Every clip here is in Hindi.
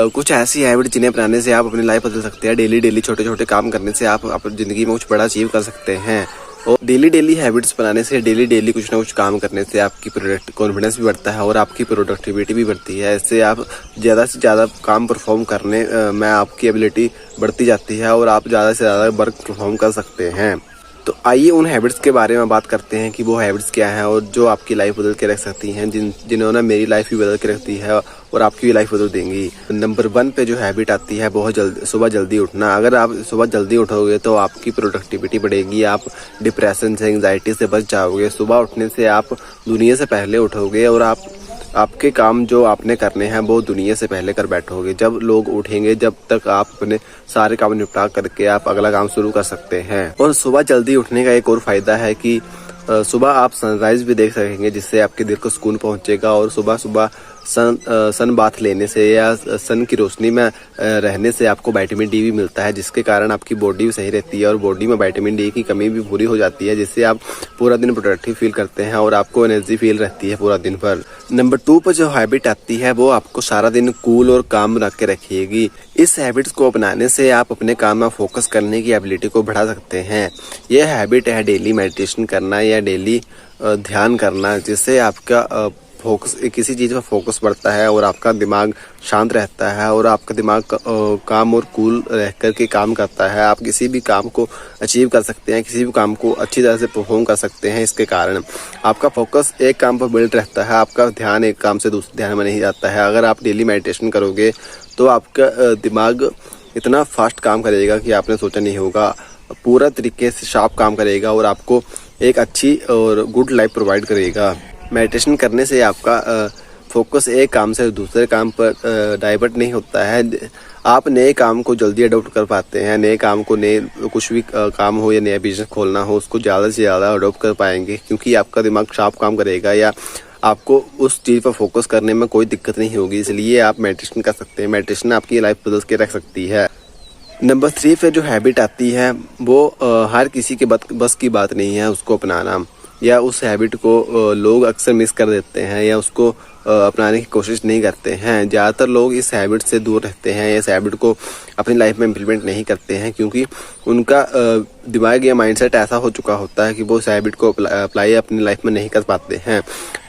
कुछ ऐसी हैबिट जिन्हें अपनाने से आप अपनी लाइफ बदल सकते हैं। डेली छोटे छोटे काम करने से आप अपनी जिंदगी में कुछ बड़ा अचीव कर सकते हैं। और डेली हैबिट्स बनाने से डेली कुछ ना कुछ काम करने से आपकी कॉन्फिडेंस भी बढ़ता है और आपकी प्रोडक्टिविटी भी बढ़ती है। इससे आप ज़्यादा से ज़्यादा काम परफॉर्म करने में आपकी एबिलिटी बढ़ती जाती है और आप ज़्यादा से ज़्यादा वर्क परफॉर्म कर सकते हैं। तो आइए उन हैबिट्स के बारे में बात करते हैं कि वो हैबिट्स क्या हैं और जो आपकी लाइफ बदल के रख सकती हैं, जिन्होंने मेरी लाइफ भी बदल के रख दी है और आपकी भी लाइफ बदल देंगी। नंबर 1 पे जो हैबिट आती है बहुत जल्दी सुबह जल्दी उठना। अगर आप सुबह जल्दी उठोगे तो आपकी प्रोडक्टिविटी बढ़ेगी, आप डिप्रेशन से एंग्जाइटी से बच जाओगे। सुबह उठने से आप दुनिया से पहले उठोगे और आपके काम जो आपने करने हैं वो दुनिया से पहले कर बैठोगे। जब लोग उठेंगे जब तक आप अपने सारे काम निपटा करके आप अगला काम शुरू कर सकते हैं। और सुबह जल्दी उठने का एक और फायदा है कि सुबह आप सनराइज भी देख सकेंगे, जिससे आपके दिल को सुकून पहुंचेगा। और सुबह सन बाथ लेने से या सन की रोशनी में रहने से आपको विटामिन डी भी मिलता है, जिसके कारण आपकी बॉडी भी सही रहती है और बॉडी में विटामिन डी की कमी भी पूरी हो जाती है, जिससे आप पूरा दिन प्रोडक्टिव फील करते हैं और आपको एनर्जी फील रहती है पूरा दिन भर। नंबर 2 पर जो हैबिट आती है वो आपको सारा दिन कूल और काम रख के रखेगी। इस हैबिट्स को अपनाने से आप अपने काम में फोकस करने की एबिलिटी को बढ़ा सकते हैं। यह हैबिट है डेली मेडिटेशन करना या डेली ध्यान करना, जिससे आपका फोकस किसी चीज़ पर फोकस बढ़ता है और आपका दिमाग शांत रहता है और आपका दिमाग काम और कूल रह कर के काम करता है। आप किसी भी काम को अचीव कर सकते हैं, किसी भी काम को अच्छी तरह से परफॉर्म कर सकते हैं। इसके कारण आपका फोकस एक काम पर बिल्ड रहता है, आपका ध्यान एक काम से दूसरे ध्यान में नहीं जाता है। अगर आप डेली मेडिटेशन करोगे तो आपका दिमाग इतना फास्ट काम करेगा कि आपने सोचा नहीं होगा, पूरा तरीके से शार्प काम करेगा और आपको एक अच्छी और गुड लाइफ प्रोवाइड करेगा। मेडिटेशन करने से आपका फोकस एक काम से दूसरे काम पर डाइवर्ट नहीं होता है। आप नए काम को जल्दी अडॉप्ट कर पाते हैं। नए काम को कुछ भी काम हो या नया बिजनेस खोलना हो, उसको ज़्यादा से ज़्यादा अडॉप्ट कर पाएंगे, क्योंकि आपका दिमाग शार्प काम करेगा या आपको उस चीज़ पर फोकस करने में कोई दिक्कत नहीं होगी। इसलिए आप मेडिटेशन कर सकते हैं। मेडिटेशन आपकी लाइफ बदल के रख सकती है। नंबर 3 पे जो हैबिट आती है वो हर किसी के बस की बात नहीं है उसको अपनाना, या उस हैबिट को लोग अक्सर मिस कर देते हैं या उसको अपनाने की कोशिश नहीं करते हैं। ज़्यादातर लोग इस हैबिट से दूर रहते हैं, इस हैबिट को अपनी लाइफ में इम्प्लीमेंट नहीं करते हैं, क्योंकि उनका दिमाग या माइंडसेट ऐसा हो चुका होता है कि वो उस हैबिट को अप्लाई अपनी लाइफ में नहीं कर पाते हैं।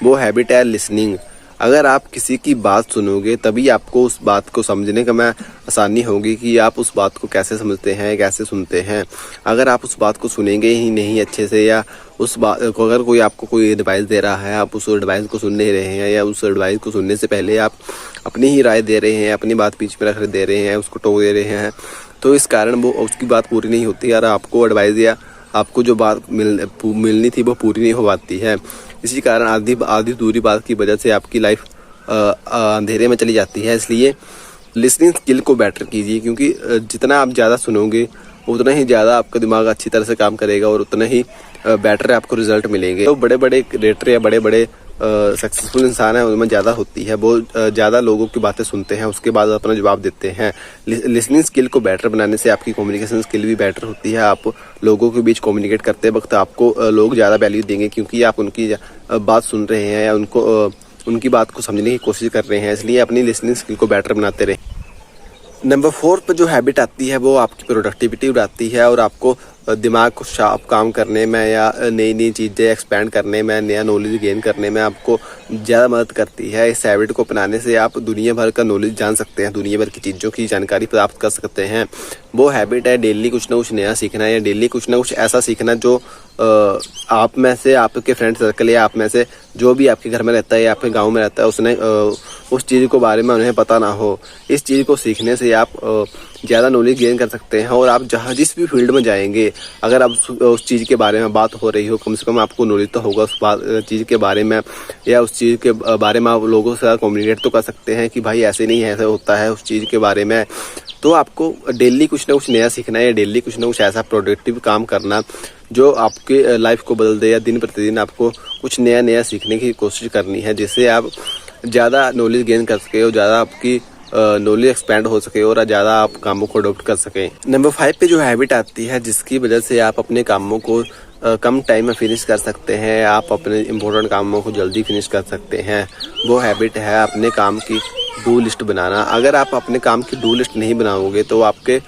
वो हैबिट है लिसनिंग। अगर आप किसी की बात सुनोगे तभी आपको उस बात को समझने का आसानी होगी कि आप उस बात को कैसे समझते हैं, कैसे सुनते हैं। अगर आप उस बात को सुनेंगे ही नहीं अच्छे से, या उस बात को अगर कोई आपको कोई एडवाइस दे रहा है, आप उस एडवाइस को सुन नहीं रहे हैं, या उस एडवाइस को सुनने से पहले आप अपनी ही राय दे रहे हैं, अपनी बात बीच में रख दे रहे हैं, उसको टोक दे रहे हैं, तो इस कारण वो उसकी बात पूरी नहीं होती और आपको एडवाइस या आपको जो बात मिलनी थी वो पूरी नहीं हो पाती है। इसी कारण आधी दूरी बात की वजह से आपकी लाइफ अंधेरे में चली जाती है। इसलिए लिसनिंग स्किल को बेटर कीजिए, क्योंकि जितना आप ज़्यादा सुनोगे उतना ही ज़्यादा आपका दिमाग अच्छी तरह से काम करेगा और उतना ही बेटर आपको रिजल्ट मिलेंगे। तो बड़े क्रिएटर या बड़े सक्सेसफुल इंसान है उनमें ज़्यादा होती है, वो ज़्यादा लोगों की बातें सुनते हैं, उसके बाद अपना जवाब देते हैं। लिसनिंग स्किल को बेटर बनाने से आपकी कम्युनिकेशन स्किल भी बेटर होती है। आप लोगों के बीच कम्युनिकेट करते वक्त आपको लोग ज़्यादा वैल्यू देंगे, क्योंकि आप उनकी बात सुन रहे हैं या उनकी बात को समझने की कोशिश कर रहे हैं। इसलिए अपनी लिसनिंग स्किल को बेटर बनाते रहें। नंबर 4 पर जो हैबिट आती है वो आपकी प्रोडक्टिविटी बढ़ाती है और आपको दिमाग को शार्प काम करने में या नई चीज़ें एक्सपेंड करने में, नया नॉलेज गेन करने में आपको ज़्यादा मदद करती है। इस हैबिट को अपनाने से आप दुनिया भर का नॉलेज जान सकते हैं, दुनिया भर की चीज़ों की जानकारी प्राप्त कर सकते हैं। वो हैबिट है डेली कुछ ना कुछ नया सीखना या डेली कुछ ना कुछ ऐसा सीखना जो आप में से, आपके फ्रेंड सर्कल या आप में से जो भी आपके घर में रहता है या आपके गाँव में रहता है उसने उस चीज़ के बारे में उन्हें पता ना हो। इस चीज़ को सीखने से आप ज़्यादा नॉलेज गेन कर सकते हैं और आप जिस भी फील्ड में जाएंगे, अगर आप उस चीज़ के बारे में बात हो रही हो, कम से कम आपको नॉलेज तो होगा उस चीज़ के बारे में, या उस चीज़ के बारे में आप लोगों से कम्युनिकेट तो कर सकते हैं कि भाई ऐसे नहीं ऐसा होता है उस चीज़ के बारे में। तो आपको डेली कुछ ना कुछ नया सीखना है, डेली कुछ ना कुछ ऐसा प्रोडक्टिव काम करना जो आपके लाइफ को बदल दे, या दिन प्रतिदिन आपको कुछ नया सीखने की कोशिश करनी है, जिससे आप ज़्यादा नॉलेज गेन कर सके और ज़्यादा आपकी नॉलेज एक्सपेंड हो सके और ज़्यादा आप कामों को अडॉप्ट कर सकें। नंबर 5 पे जो हैबिट आती है जिसकी वजह से आप अपने कामों को कम टाइम में फिनिश कर सकते हैं, आप अपने इम्पोर्टेंट कामों को जल्दी फिनिश कर सकते हैं, वो हैबिट है अपने काम की डू लिस्ट बनाना। अगर आप अपने काम की डू लिस्ट नहीं बनाओगे तो आपके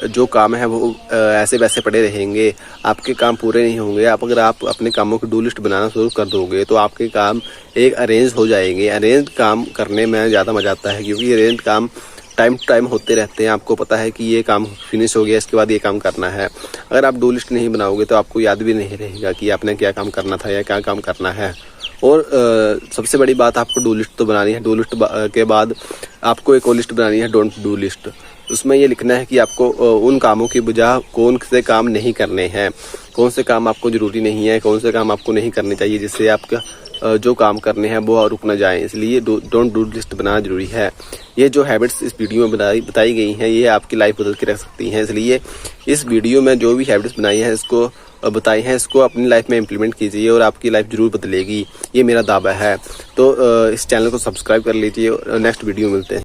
जो काम है वो ऐसे वैसे पड़े रहेंगे, आपके काम पूरे नहीं होंगे। अगर आप अपने कामों की डू लिस्ट बनाना शुरू कर दोगे तो आपके काम एक अरेंज हो जाएंगे। अरेंज काम करने में ज़्यादा मजा आता है, क्योंकि अरेंज काम टाइम टू टाइम होते रहते हैं। आपको पता है कि ये काम फिनिश हो गया, इसके बाद ये काम करना है। अगर आप डू लिस्ट नहीं बनाओगे तो आपको याद भी नहीं रहेगा कि आपने क्या काम करना था या क्या काम करना है। और सबसे बड़ी बात, आपको डू लिस्ट तो बनानी है। डू लिस्ट के बाद आपको एक और लिस्ट बनानी है, डोंट डू लिस्ट। उसमें ये लिखना है कि आपको उन कामों की बजाय कौन से काम नहीं करने हैं, कौन से काम आपको ज़रूरी नहीं है, कौन से काम आपको नहीं करने चाहिए, जिससे आपका जो काम करने हैं वो रुक ना जाएं। इसलिए डोंट डू लिस्ट बनाना जरूरी है। ये जो हैबिट्स इस वीडियो में बताई गई हैं, ये आपकी लाइफ बदल के रख सकती हैं। इसलिए इस वीडियो में जो भी हैबिट्स बनाई हैं, इसको बताई हैं, इसको अपनी लाइफ में इम्प्लीमेंट कीजिए और आपकी लाइफ जरूर बदलेगी, ये मेरा दावा है। तो इस चैनल को सब्सक्राइब कर लीजिए और नेक्स्ट वीडियो मिलते हैं।